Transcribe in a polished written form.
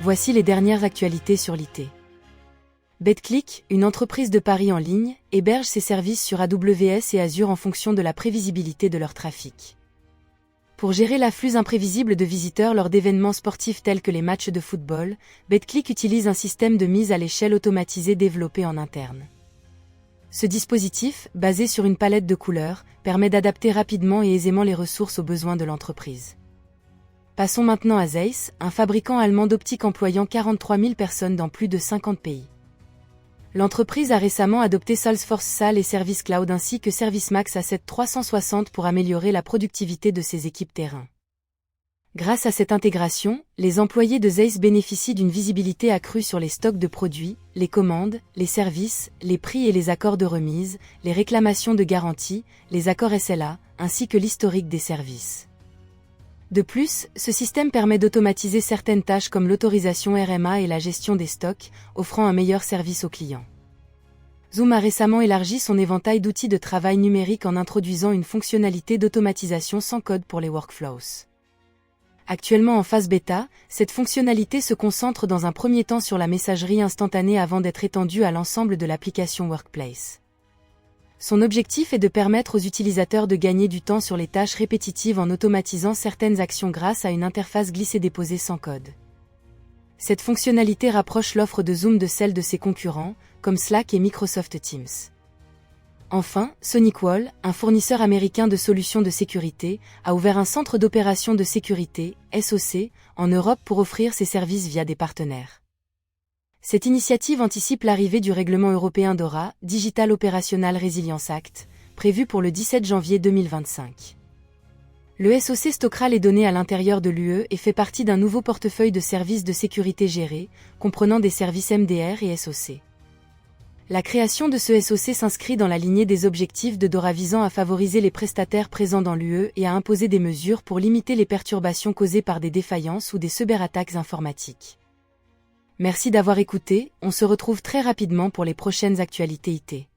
Voici les dernières actualités sur l'IT. Betclic, une entreprise de paris en ligne, héberge ses services sur AWS et Azure en fonction de la prévisibilité de leur trafic. Pour gérer l'afflux imprévisible de visiteurs lors d'événements sportifs tels que les matchs de football, Betclic utilise un système de mise à l'échelle automatisé développé en interne. Ce dispositif, basé sur une palette de couleurs, permet d'adapter rapidement et aisément les ressources aux besoins de l'entreprise. Passons maintenant à Zeiss, un fabricant allemand d'optique employant 43 000 personnes dans plus de 50 pays. L'entreprise a récemment adopté Salesforce SaaS et Service Cloud ainsi que ServiceMax Asset 360 pour améliorer la productivité de ses équipes terrain. Grâce à cette intégration, les employés de Zeiss bénéficient d'une visibilité accrue sur les stocks de produits, les commandes, les services, les prix et les accords de remise, les réclamations de garantie, les accords SLA, ainsi que l'historique des services. De plus, ce système permet d'automatiser certaines tâches comme l'autorisation RMA et la gestion des stocks, offrant un meilleur service aux clients. Zoom a récemment élargi son éventail d'outils de travail numérique en introduisant une fonctionnalité d'automatisation sans code pour les workflows. Actuellement en phase bêta, cette fonctionnalité se concentre dans un premier temps sur la messagerie instantanée avant d'être étendue à l'ensemble de l'application Workplace. Son objectif est de permettre aux utilisateurs de gagner du temps sur les tâches répétitives en automatisant certaines actions grâce à une interface glissée-déposée sans code. Cette fonctionnalité rapproche l'offre de Zoom de celle de ses concurrents, comme Slack et Microsoft Teams. Enfin, SonicWall, un fournisseur américain de solutions de sécurité, a ouvert un centre d'opération de sécurité, SOC, en Europe pour offrir ses services via des partenaires. Cette initiative anticipe l'arrivée du règlement européen DORA, Digital Operational Resilience Act, prévu pour le 17 janvier 2025. Le SOC stockera les données à l'intérieur de l'UE et fait partie d'un nouveau portefeuille de services de sécurité gérés, comprenant des services MDR et SOC. La création de ce SOC s'inscrit dans la lignée des objectifs de DORA visant à favoriser les prestataires présents dans l'UE et à imposer des mesures pour limiter les perturbations causées par des défaillances ou des cyberattaques informatiques. Merci d'avoir écouté, on se retrouve très rapidement pour les prochaines actualités IT.